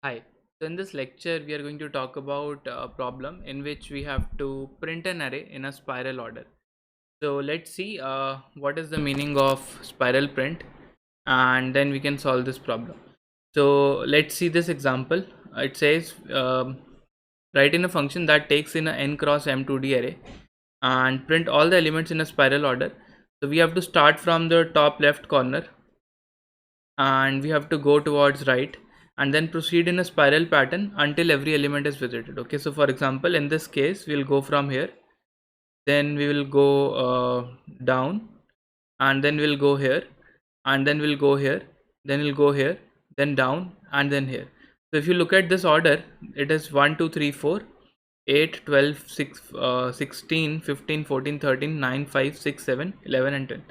Hi. So in this lecture, we are going to talk about a problem in which we have to print an array in a spiral order. So let's see what is the meaning of spiral print, and then we can solve this problem. So let's see this example. It says write in a function that takes in a n cross m2d array and print all the elements in a spiral order. So we have to start from the top left corner and we have to go towards right and then proceed in a spiral pattern until every element is visited. Okay, so for example, in this case we'll go from here, then we will go down, and then we'll go here, and then we'll go here, then we'll go here, then down, and then here. So if you look at this order, it is 1 2 3 4 8 12 6 16 15 14 13 9 5 6 7 11 and 10.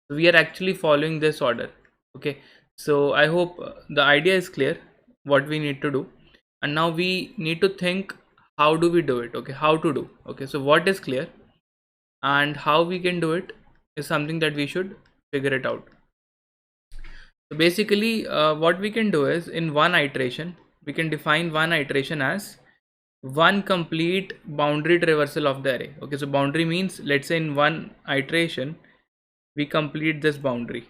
So we are actually following this order. Okay, so I hope the idea is clear what we need to do, and now we need to think how do we do it. Okay, how to do. Okay, so what is clear and how we can do it is something that we should figure it out. So basically what we can do is, in one iteration we can define one iteration as one complete boundary traversal of the array. Okay, so boundary means, let's say in one iteration we complete this boundary,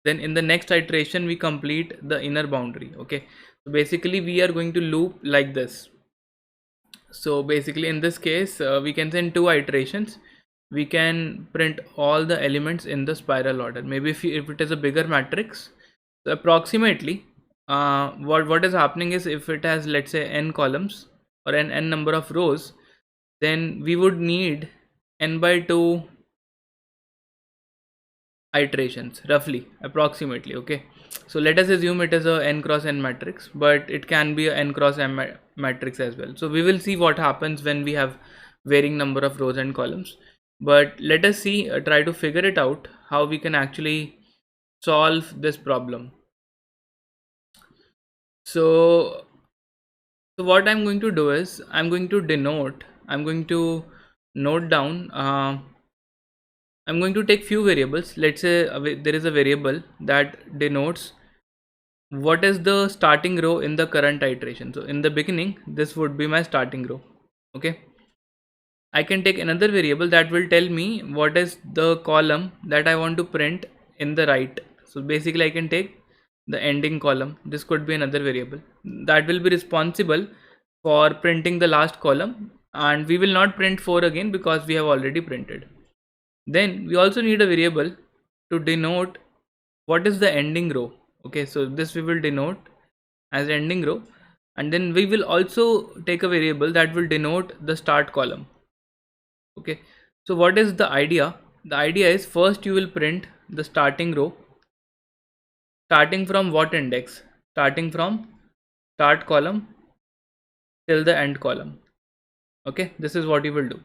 then in the next iteration we complete the inner boundary. Okay, so basically we are going to loop like this. So basically in this case we can say in two iterations we can print all the elements in the spiral order. Maybe if it is a bigger matrix, so approximately what is happening is, if it has, let's say, n columns or n number of rows, then we would need n by 2 iterations, roughly, approximately. Okay, so let us assume it is a n cross n matrix, but it can be a n cross m matrix as well. So we will see what happens when we have varying number of rows and columns, but let us see, try to figure it out how we can actually solve this problem. So what I'm going to do is, I'm going to note down, I'm going to take few variables. Let's say there is a variable that denotes what is the starting row in the current iteration. So in the beginning, this would be my starting row. Okay, I can take another variable that will tell me what is the column that I want to print in the right. So basically I can take the ending column. This could be another variable that will be responsible for printing the last column, and we will not print 4 again because we have already printed. Then we also need a variable to denote what is the ending row. Okay, so this we will denote as ending row, and then we will also take a variable that will denote the start column. Okay, so what is the idea? The idea is, first you will print the starting row starting from what index? Starting from start column till the end column. Okay, this is what you will do.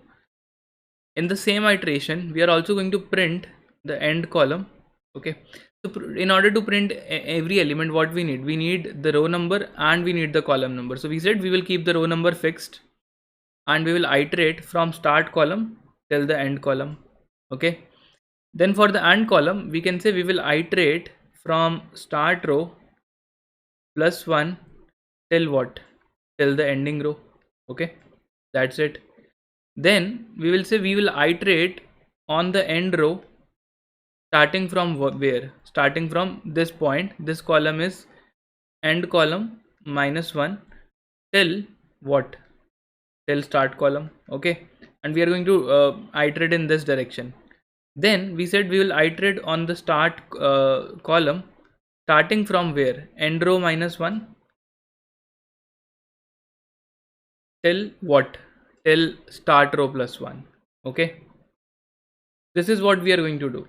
In the same iteration we are also going to print the end column. Okay, so in order to print every element, what we need the row number and we need the column number. So we said we will keep the row number fixed and we will iterate from start column till the end column. Okay, then for the end column we can say we will iterate from start row plus 1 till what? Till the ending row. Okay, that's it. Then we will say we will iterate on the end row starting from where? Starting from this point. This column is end column minus 1 till what? Till start column. Okay, and we are going to iterate in this direction. Then we said we will iterate on the start column starting from where? End row minus 1 till what? Till start row plus 1. Okay, this is what we are going to do.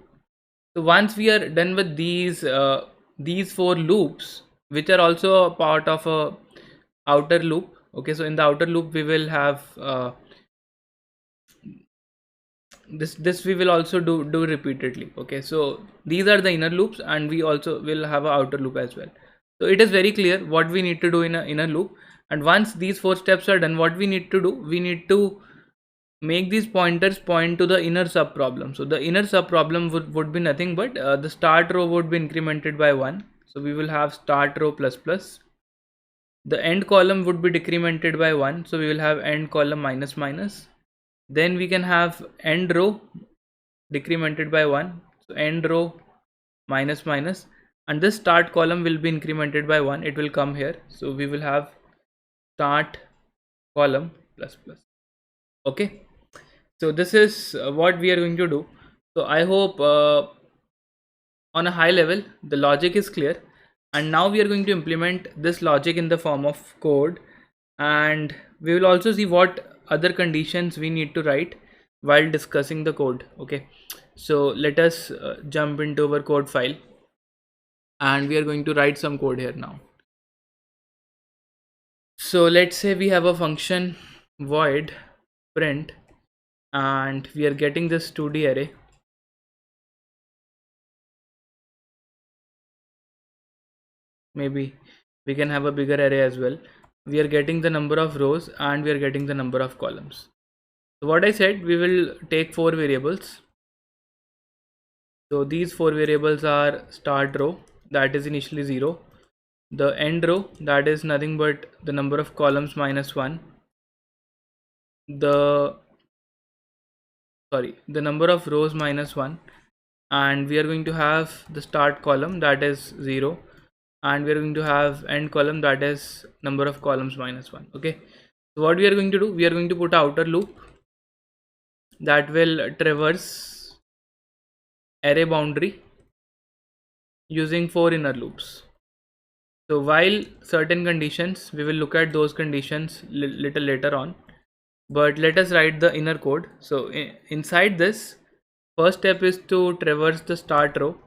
So once we are done with these four loops, which are also a part of a outer loop. Okay, so in the outer loop we will have this we will also do repeatedly. Okay, so these are the inner loops and we also will have an outer loop as well. So it is very clear what we need to do in an inner loop, and once these four steps are done, what we need to do, we need to make these pointers point to the inner sub problem. So the inner sub problem would be nothing but the start row would be incremented by 1. So we will have start row plus plus The end column would be decremented by 1, so we will have end column minus minus. Then we can have end row decremented by 1, so end row minus minus, and this start column will be incremented by 1, it will come here, so we will have start column plus plus. Okay, so this is what we are going to do. So I hope on a high level the logic is clear, and now we are going to implement this logic in the form of code, and we will also see what other conditions we need to write while discussing the code. Okay, so let us jump into our code file, and we are going to write some code here now. So let's say we have a function void print, and we are getting this 2D array. Maybe we can have a bigger array as well. We are getting the number of rows and we are getting the number of columns. So what I said, we will take 4 variables. So these 4 variables are start row, that is initially 0, the end row, that is nothing but the number of columns minus 1, the number of rows minus 1, and we are going to have the start column, that is 0, and we are going to have end column, that is number of columns minus 1. Okay, so what we are going to do, we are going to put outer loop that will traverse array boundary using 4 inner loops. So while certain conditions, we will look at those conditions little later on, but let us write the inner code. So inside this, first step is to traverse the start row.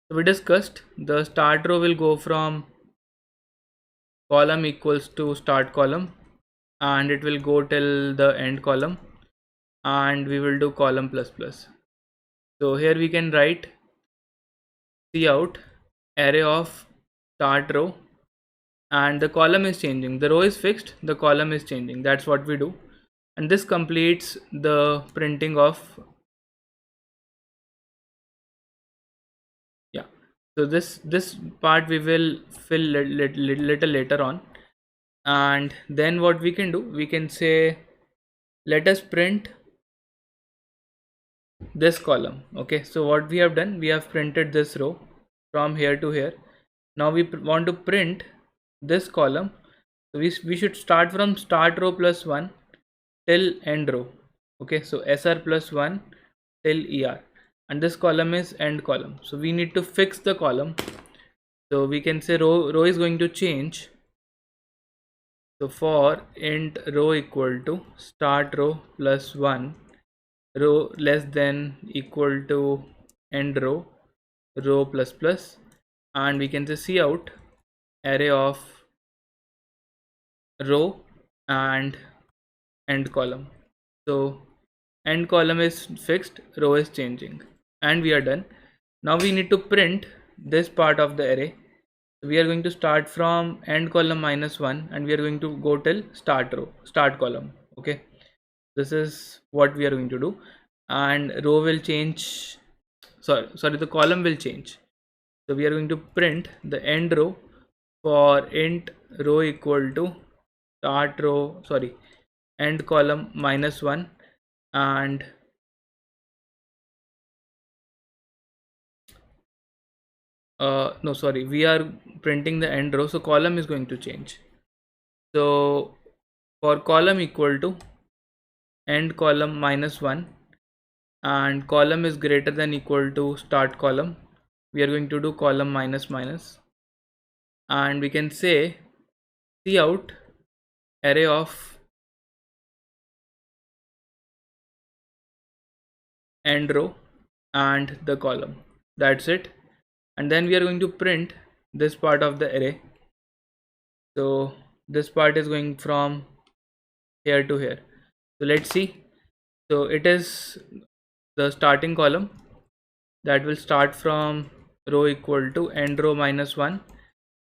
So we discussed the start row will go from column equals to start column, and it will go till the end column, and we will do column plus plus. So here we can write cout array of start row, and the column is changing, the row is fixed, the column is changing, that's what we do, and this completes the printing of, yeah. So this part we will fill little later on, and then what we can do, we can say let us print this column. Okay, so what we have done, we have printed this row from here to here. Now we want to print this column, so we should start from start row plus 1 till end row. Okay, so sr plus 1 till er, and this column is end column, so we need to fix the column. So we can say row is going to change. So for int row equal to start row plus 1, row less than equal to end row plus plus, and we can say cout array of row and end column. So end column is fixed, row is changing, and we are done. Now we need to print this part of the array. We are going to start from end column minus 1, and we are going to go till start column. Okay, this is what we are going to do, and row will change, sorry the column will change. So we are going to print the end row for int row equal to start row, end column minus 1, and no, sorry, we are printing the end row, so column is going to change. So for column equal to end column minus 1, and column is greater than equal to start column, we are going to do column minus minus, and we can say cout array of end row and the column, that's it. And then we are going to print this part of the array. So this part is going from here to here. So let's see. So it is the starting column that will start from row equal to end row minus 1,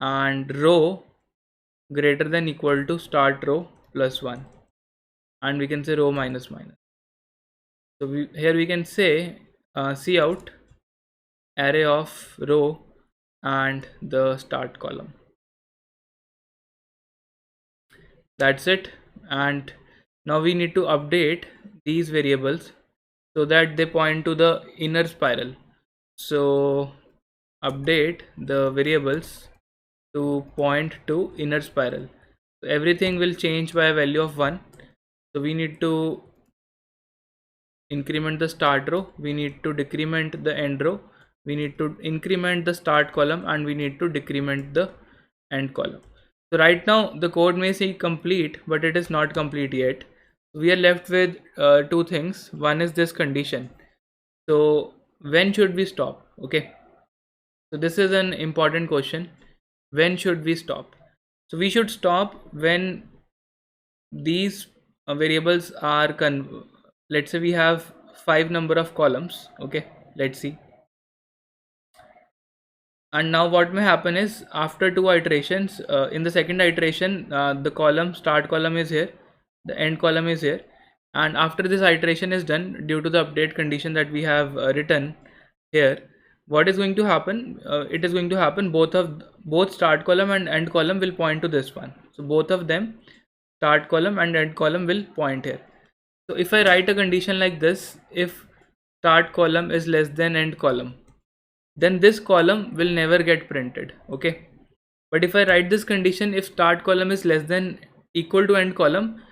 and row greater than equal to start row plus 1, and we can say row minus minus. So here we can say cout array of row and the start column. That's it. And now we need to update these variables so that they point to the inner spiral. So update the variables to point to inner spiral. So everything will change by a value of 1. So we need to increment the start row, we need to decrement the end row, we need to increment the start column, and we need to decrement the end column. So right now the code may say complete, but it is not complete yet. We are left with two things. One is this condition. So when should we stop? Okay, so this is an important question. When should we stop? So we should stop when these variables are let's say we have 5 number of columns. Okay, let's see. And now what may happen is, after 2 iterations, in the second iteration, the start column is here, the end column is here, and after this iteration is done, due to the update condition that we have written here, what is going to happen? It is going to happen both start column and end column will point to this one. So both of them, start column and end column, will point here. So if I write a condition like this, if start column is less than end column, then this column will never get printed. Okay, but if I write this condition, if start column is less than equal to end column,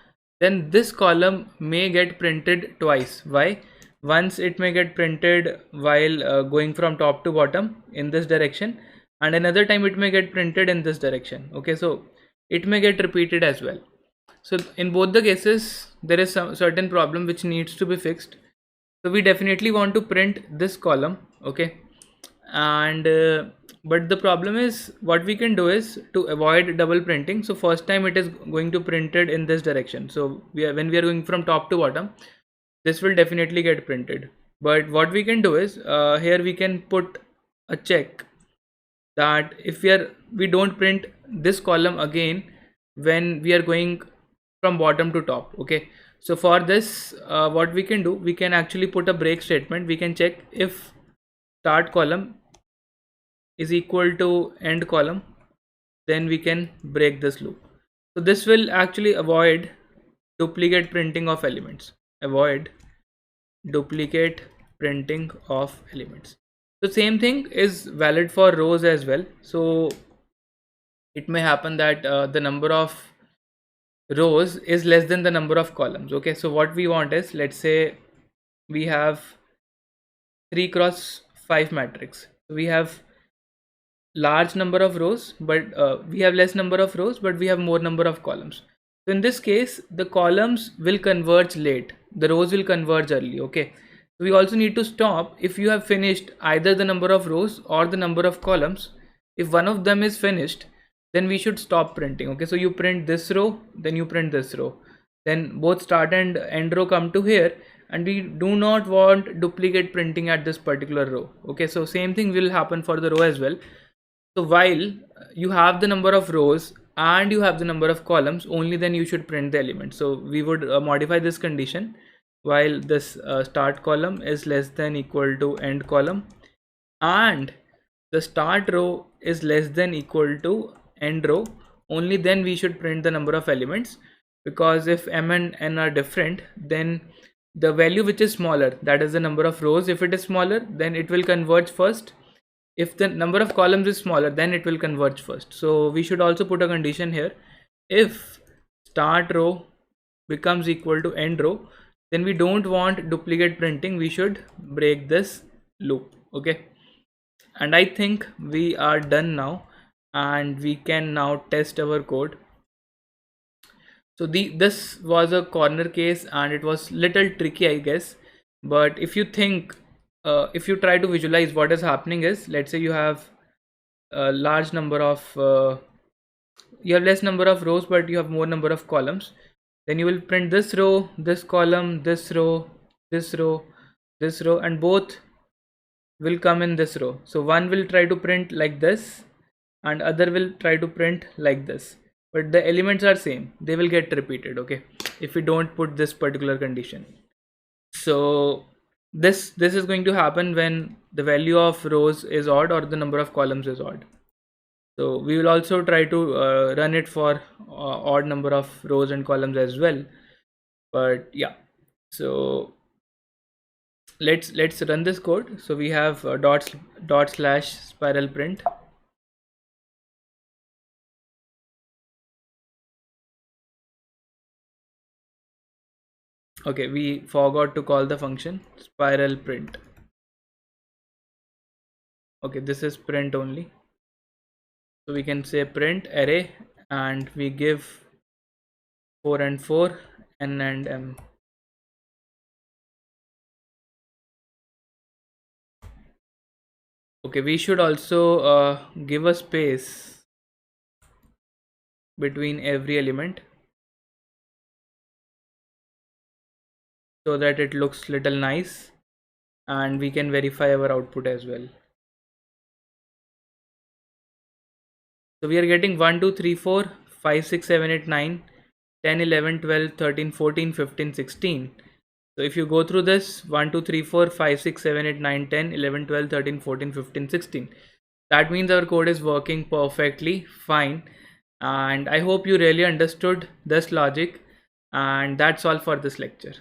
then this column may get printed twice. Why? Once it may get printed while going from top to bottom in this direction, and another time it may get printed in this direction. Okay, so it may get repeated as well. So in both the cases there is some certain problem which needs to be fixed. So we definitely want to print this column. Okay, and but the problem is, what we can do is to avoid double printing. So first time it is going to printed in this direction. So when we are going from top to bottom, this will definitely get printed. But what we can do is, here we can put a check that if we don't print this column again when we are going from bottom to top. Okay, so for this, what we can do, we can actually put a break statement. We can check if start column is equal to end column, then we can break this loop. So this will actually avoid duplicate printing of elements. Avoid duplicate printing of elements. The same thing is valid for rows as well. So it may happen that the number of rows is less than the number of columns. Okay, so what we want is, let's say we have 3 cross 5 matrix. We have large number of rows, but we have less number of rows, but we have more number of columns. So in this case, the columns will converge late, the rows will converge early. Okay, so we also need to stop if you have finished either the number of rows or the number of columns. If one of them is finished, then we should stop printing. Okay, so you print this row, then you print this row, then both start and end row come to here, and we do not want duplicate printing at this particular row. Okay, so same thing will happen for the row as well. So while you have the number of rows and you have the number of columns, only then you should print the element. So we would modify this condition while this start column is less than equal to end column, and the start row is less than equal to end row, only then we should print the number of elements. Because if m and n are different, then the value which is smaller, that is the number of rows, if it is smaller, then it will converge first. If the number of columns is smaller, then it will converge first. So we should also put a condition here. If start row becomes equal to end row, then we don't want duplicate printing, we should break this loop. Okay, and I think we are done now, and we can now test our code. So this was a corner case and it was little tricky, I guess. But if you think, if you try to visualize what is happening is, let's say you have a large number of you have less number of rows, but you have more number of columns. Then you will print this row, this column, this row, this row, this row, and both will come in this row. So one will try to print like this and other will try to print like this, but the elements are same, they will get repeated. Okay, if we don't put this particular condition. So this is going to happen when the value of rows is odd or the number of columns is odd. So we will also try to run it for odd number of rows and columns as well. But yeah, so let's run this code. So we have dot slash spiral print. Okay, we forgot to call the function spiral print. Okay, this is print only. So we can say print array, and we give 4 and 4, n and m. Okay, we should also give a space between every element so that it looks little nice, and we can verify our output as well. So we are getting 1 2 3 4 5 6 7 8 9 10 11 12 13 14 15 16. So if you go through this 1 2 3 4 5 6 7 8 9 10 11 12 13 14 15 16, that means our code is working perfectly fine. And I hope you really understood this logic, and that's all for this lecture.